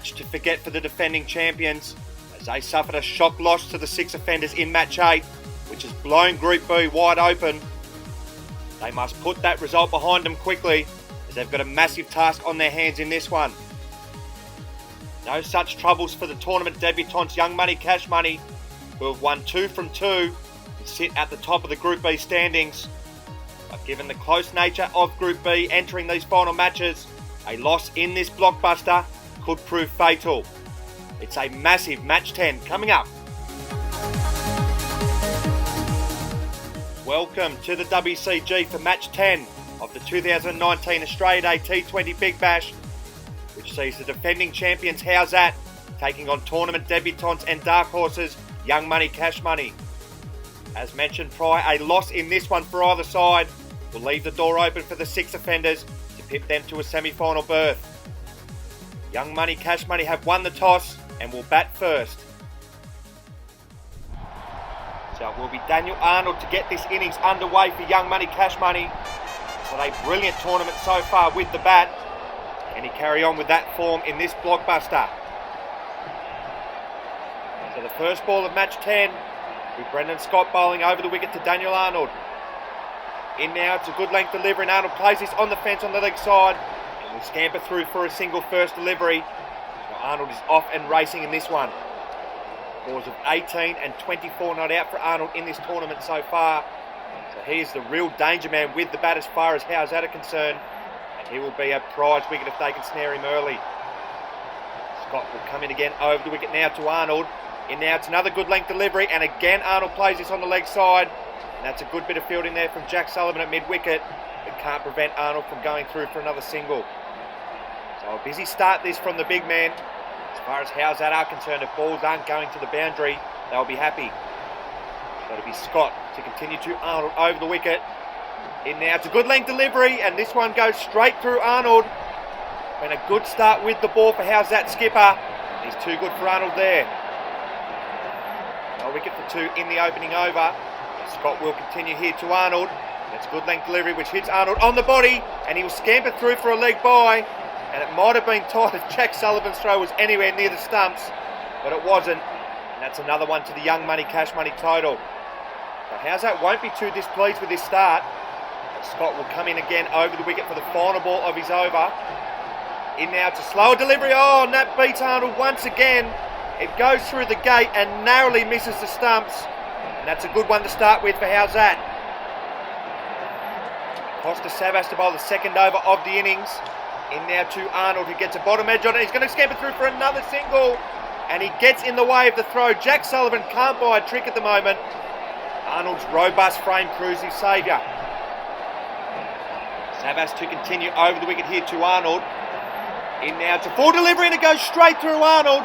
match to forget for the defending champions as they suffered a shock loss to the 6 offenders in match 8, which has blown Group B wide open. They must put that result behind them quickly as they've got a massive task on their hands in this one. No such troubles for the tournament debutantes Young Money Cash Money, who have won 2 from 2 and sit at the top of the Group B standings. But given the close nature of Group B entering these final matches, a loss in this blockbuster could prove fatal. It's a massive match 10 coming up. Welcome to the WCG for match 10 of the 2019 Australia Day T20 Big Bash, which sees the defending champions HOWZAT taking on tournament debutants and dark horses Young Money Cash Money. As mentioned prior, a loss in this one for either side will leave the door open for the 6 offenders to pip them to a semi-final berth. Young Money Cash Money have won the toss and will bat first. So it will be Daniel Arnold to get this innings underway for Young Money Cash Money. It's had a brilliant tournament so far with the bat. Can he carry on with that form in this blockbuster? So the first ball of match 10 with Brendan Scott bowling over the wicket to Daniel Arnold. In now, it's a good length delivery and Arnold plays this on the fence on the leg side and will scamper through for a single first delivery. So Arnold is off and racing in this one. Scores of 18 and 24 not out for Arnold in this tournament so far. So he is the real danger man with the bat as far as HOWZAT are concerned. And he will be a prize wicket if they can snare him early. Scott will come in again over the wicket now to Arnold. In now, it's another good length delivery and again Arnold plays this on the leg side. And that's a good bit of fielding there from Jack Sullivan at mid-wicket, but can't prevent Arnold from going through for another single. So a busy start this from the big man. As far as HOWZAT are concerned, if balls aren't going to the boundary, they'll be happy. So it'll be Scott to continue to Arnold over the wicket. In now, it's a good length delivery, and this one goes straight through Arnold. Been a good start with the ball for HOWZAT skipper. He's too good for Arnold there. A wicket for 2 in the opening over. Scott will continue here to Arnold. That's a good length delivery which hits Arnold on the body, and he will scamper through for a leg by. And it might have been tight if Jack Sullivan's throw was anywhere near the stumps, but it wasn't. And that's another one to the Young Money Cash Money total. So HOWZAT won't be too displeased with this start. And Scott will come in again over the wicket for the final ball of his over. In now, it's a slower delivery. Oh, and that beats Arnold once again. It goes through the gate and narrowly misses the stumps. And that's a good one to start with for HOWZAT. Costa Savas to bowl the second over of the innings. In now to Arnold, who gets a bottom edge on it. He's going to scamper through for another single. And he gets in the way of the throw. Jack Sullivan can't buy a trick at the moment. Arnold's robust frame proves his saviour. Savas to continue over the wicket here to Arnold. In now, it's a full delivery and it goes straight through Arnold.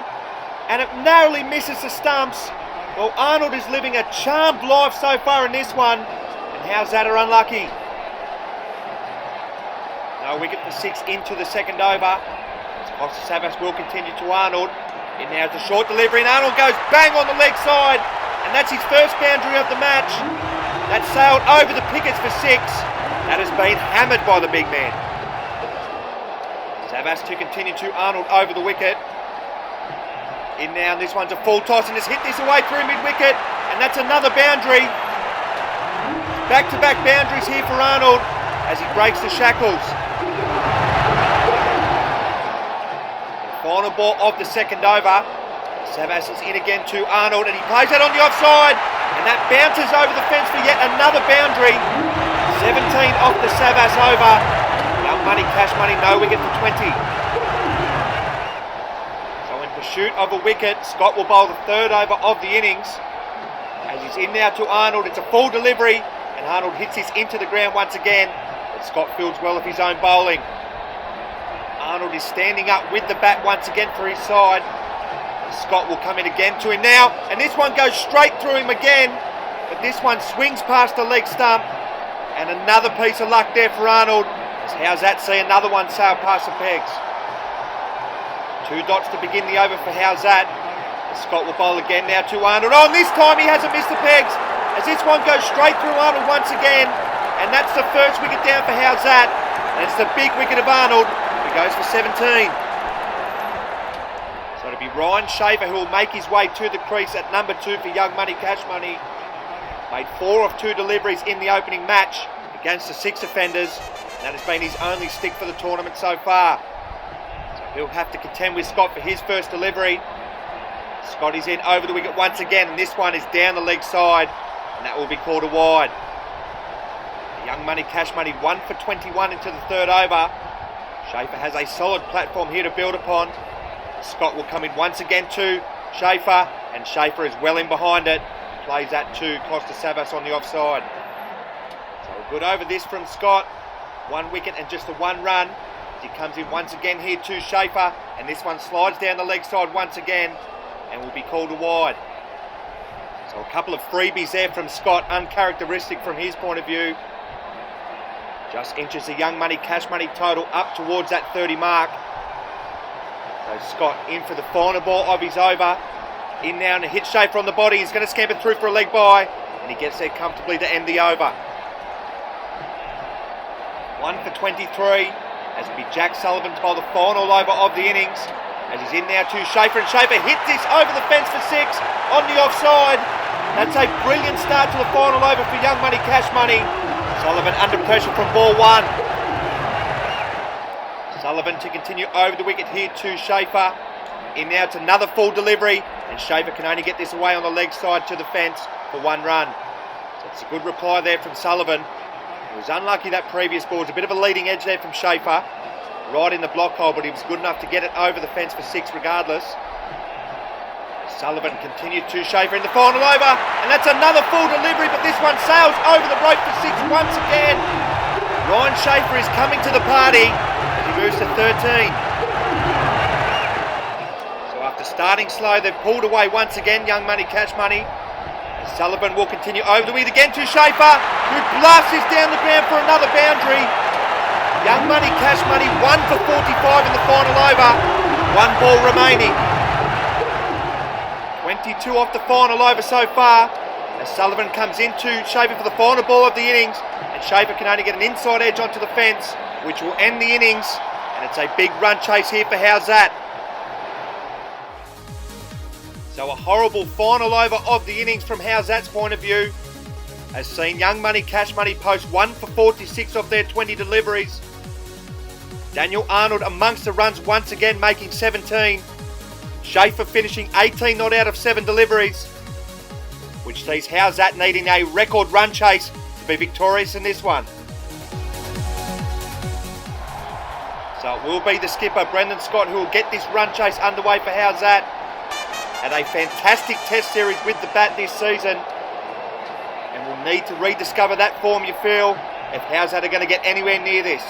And it narrowly misses the stumps. Well, Arnold is living a charmed life so far in this one. And HOWZAT are unlucky. No wicket for 6 into the second over. Costa Savas will continue to Arnold. And now it's a short delivery and Arnold goes bang on the leg side. And that's his first boundary of the match. That sailed over the pickets for 6. That has been hammered by the big man. Savas to continue to Arnold over the wicket. In now, and this one's a full toss and has hit this away through mid-wicket. And that's another boundary. Back-to-back boundaries here for Arnold as he breaks the shackles. Final ball of the second over. Savas is in again to Arnold and he plays that on the offside. And that bounces over the fence for yet another boundary. 17 off the Savas over. Young Money Cash Money, no wicket for 20. Pursuit of a wicket, Scott will bowl the third over of the innings. As he's in now to Arnold, it's a full delivery and Arnold hits this into the ground once again, but Scott fields well of his own bowling. Arnold is standing up with the bat once again for his side. Scott will come in again to him now, and this one goes straight through him again, but this one swings past the leg stump, and another piece of luck there for Arnold. As HOWZAT see another one sail past the pegs. 2 dots to begin the over for HOWZAT. Scott will bowl again now to Arnold. Oh, and this time he hasn't missed the pegs, as this one goes straight through Arnold once again. And that's the first wicket down for HOWZAT. And it's the big wicket of Arnold, who goes for 17. So it'll be Ryan Schaefer who will make his way to the crease at number 2 for Young Money Cash Money. Made 4 of 2 deliveries in the opening match against the 6 offenders. And that has been his only stick for the tournament so far. So he'll have to contend with Scott for his first delivery. Scott is in over the wicket once again, and this one is down the leg side, and that will be called a wide. Young Money Cash Money 1 for 21 into the third over. Schaefer has a solid platform here to build upon. Scott will come in once again to Schaefer, and Schaefer is well in behind it. Plays that to Costa Savas on the offside. So a good over this from Scott. 1 wicket and just a 1 run. He comes in once again here to Schaefer, and this one slides down the leg side once again and will be called a wide. So a couple of freebies there from Scott, uncharacteristic from his point of view. Just inches the Young Money Cash Money total up towards that 30 mark. So Scott in for the final ball of his over. In now and a hit Schaefer on the body. He's going to scamper through for a leg by, and he gets there comfortably to end the over. 1 for 23 as it'll be Jack Sullivan to bowl the final over of the innings. As he's in now to Schaefer, and Schaefer hits this over the fence for 6 on the offside. That's a brilliant start to the final over for Young Money Cash Money. Sullivan under pressure from ball 1. Sullivan to continue over the wicket here to Schaefer. In now to another full delivery, and Schaefer can only get this away on the leg side to the fence for 1 run. So it's a good reply there from Sullivan. He was unlucky that previous ball. It was a bit of a leading edge there from Schaefer, right in the block hole, but he was good enough to get it over the fence for 6 regardless. Sullivan continued to Schaefer in the final over, and that's another full delivery, but this one sails over the rope for 6 once again. Ryan Schaefer is coming to the party as he moves to 13. So after starting slow, they've pulled away once again, Young Money Cash Money. And Sullivan will continue over the wicket again to Schaefer, who blasts this down the ground for another boundary. Young Money Cash Money 1 for 45 in the final over. 1 ball remaining. 22 off the final over so far. As Sullivan comes into Schaefer for the final ball of the innings, and Schaefer can only get an inside edge onto the fence, which will end the innings. And it's a big run chase here for HOWZAT. So a horrible final over of the innings from HOWZAT's point of view has seen Young Money Cash Money post 1 for 46 off their 20 deliveries. Daniel Arnold amongst the runs once again, making 17. Schaefer finishing 18 not out of 7 deliveries, which sees HOWZAT needing a record run chase to be victorious in this one. So it will be the skipper, Brendan Scott, who will get this run chase underway for HOWZAT. Had a fantastic test series with the bat this season, and will need to rediscover that form, you feel, if HOWZAT are going to get anywhere near this.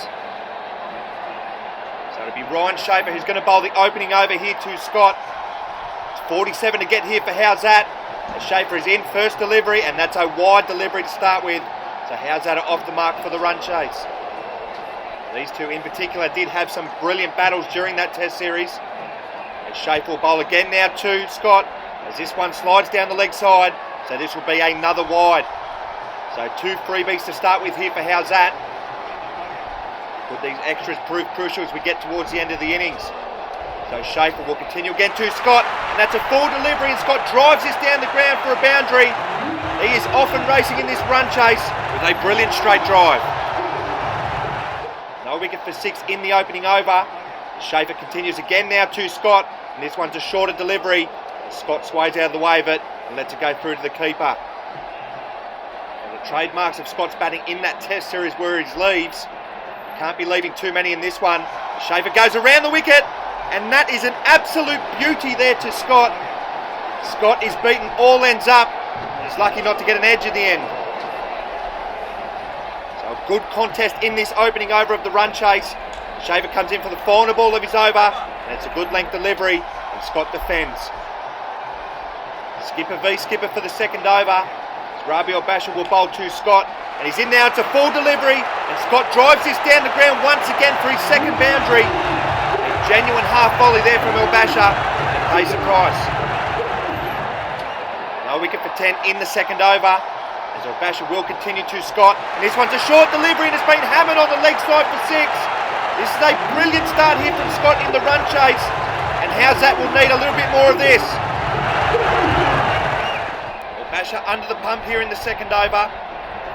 So it'll be Ryan Schaefer who's going to bowl the opening over here to Scott. It's 47 to get here for HOWZAT. As Schaefer is in, first delivery, and that's a wide delivery to start with. So HOWZAT are off the mark for the run chase. These two in particular did have some brilliant battles during that test series. And Schaefer will bowl again now to Scott, as this one slides down the leg side. So this will be another wide. So 2 freebies to start with here for HOWZAT. Could these extras prove crucial as we get towards the end of the innings? So Schaefer will continue again to Scott, and that's a full delivery, and Scott drives this down the ground for a boundary. He is often racing in this run chase with a brilliant straight drive. No wicket for 6 in the opening over. Schaefer continues again now to Scott, and this one's a shorter delivery. Scott sways out of the way of it and lets it go through to the keeper. And the trademarks of Scott's batting in that test series were his leaves. Can't be leaving too many in this one. Schaefer goes around the wicket, and that is an absolute beauty there to Scott. Scott is beaten all ends up, and is lucky not to get an edge at the end. So a good contest in this opening over of the run chase. Schaefer comes in for the final ball of his over, and it's a good length delivery, and Scott defends. Skipper v skipper for the second over. Rabiel Bashir will bowl to Scott, and he's in now. It's a full delivery, and Scott drives this down the ground once again for his second boundary. A genuine half volley there from El Bashir, and pays the price. No wicket for 10 in the second over, as El Bashir will continue to Scott, and this one's a short delivery, and it's been hammered on the leg side for 6. This is a brilliant start here from Scott in the run chase, And HOWZAT will need a little bit more of this. Basher under the pump here in the second over,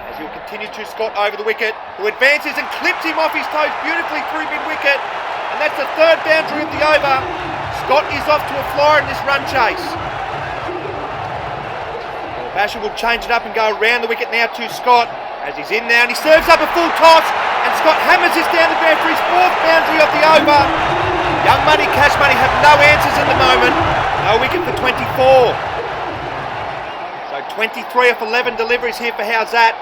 as he'll continue to Scott over the wicket, who advances and clips him off his toes beautifully through mid-wicket. And that's the third boundary of the over. Scott is off to a flyer in this run chase. Basher will change it up and go around the wicket now to Scott, as he's in now and he serves up a full toss, and Scott hammers this down the ground for his fourth boundary of the over. Young Money, Cash Money have no answers at the moment. No wicket for 24. So 23 off 11 deliveries here for HOWZAT,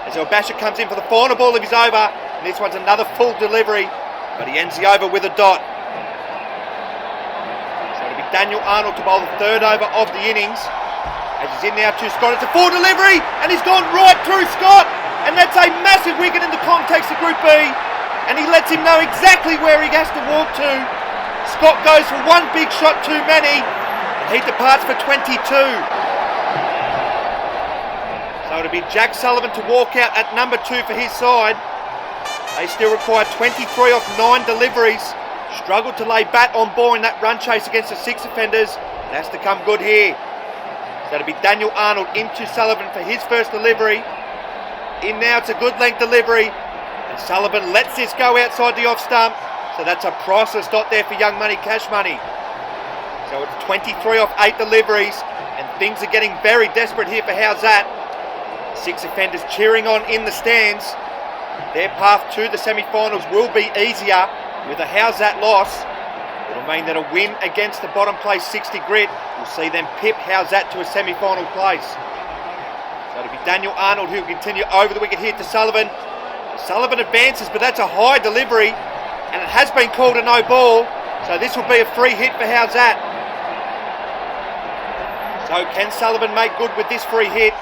as Basher comes in for the final ball of his over, and this one's another full delivery, but he ends the over with a dot. So it'll be Daniel Arnold to bowl the third over of the innings, as he's in now to Scott. It's a full delivery, and he's gone right through Scott, and that's a massive wicket in the context of Group B, and he lets him know exactly where he has to walk to. Scott goes for one big shot too many, and he departs for 22. So it'll be Jack Sullivan to walk out at number 2 for his side. They still require 23 off 9 deliveries. Struggled to lay bat on ball in that run chase against the 6 offenders. It has to come good here. So it'll be Daniel Arnold into Sullivan for his first delivery. In now, it's a good length delivery, and Sullivan lets this go outside the off stump. So that's a priceless dot there for Young Money, Cash Money. So it's 23 off 8 deliveries, and things are getting very desperate here for HOWZAT. 6 offenders cheering on in the stands. Their path to the semi-finals will be easier with a HOWZAT loss. It'll mean that a win against the bottom place 60 grit will see them pip HOWZAT to a semi-final place. So it'll be Daniel Arnold who will continue over the wicket here to Sullivan. Sullivan advances, but that's a high delivery, and it has been called a no ball, so this will be a free hit for HOWZAT. So can Sullivan make good with this free hit?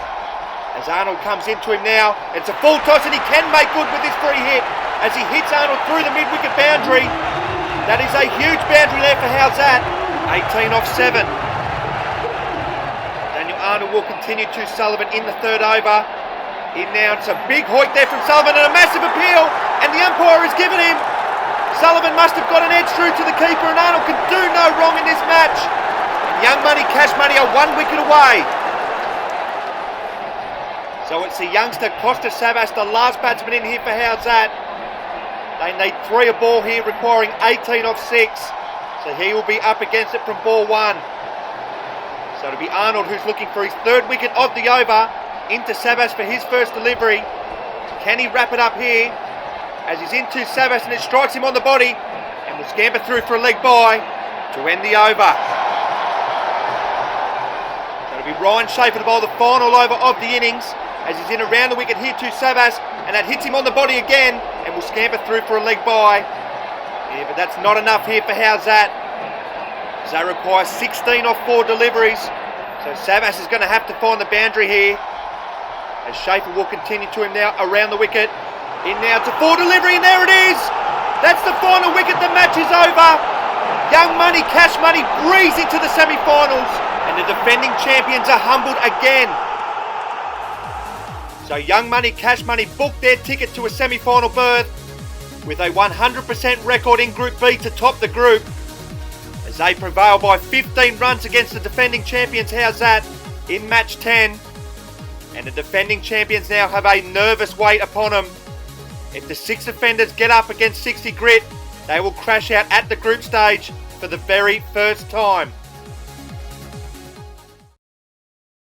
As Arnold comes into him now, it's a full toss, and he can make good with this free hit as he hits Arnold through the mid-wicket boundary. That is a huge boundary there for HOWZAT. 18 off 7. Daniel Arnold will continue to Sullivan in the third over. In now, it's a big hoik there from Sullivan and a massive appeal, and the umpire has given him. Sullivan must have got an edge through to the keeper, and Arnold can do no wrong in this match. And Young Money, Cash Money are 1 wicket away. So it's the youngster Costa Sabas, the last batsman in here for HOWZAT. They need 3 a ball here, requiring 18 off 6. So he will be up against it from ball 1. So it'll be Arnold who's looking for his 3rd wicket of the over, into Sabas for his first delivery. Can he wrap it up here? As he's into Sabas, and it strikes him on the body, and will scamper through for a leg bye to end the over. So it'll be Ryan Schaefer to bowl the final over of the innings, as he's in around the wicket here to Sabas, and that hits him on the body again, and will scamper through for a leg bye. Yeah, but that's not enough here for HOWZAT. So they require 16 off 4 deliveries. So Sabas is going to have to find the boundary here, as Schaefer will continue to him now around the wicket. In now to 4 delivery, and there it is! That's the final wicket, the match is over! Young Money, Cash Money breeze into the semi-finals, and the defending champions are humbled again. So Young Money, Cash Money booked their ticket to a semi-final berth with a 100% record in Group B to top the group, as they prevail by 15 runs against the defending champions HOWZAT in match 10. And the defending champions now have a nervous weight upon them. If the 6 offenders get up against 60 grit, they will crash out at the group stage for the very first time.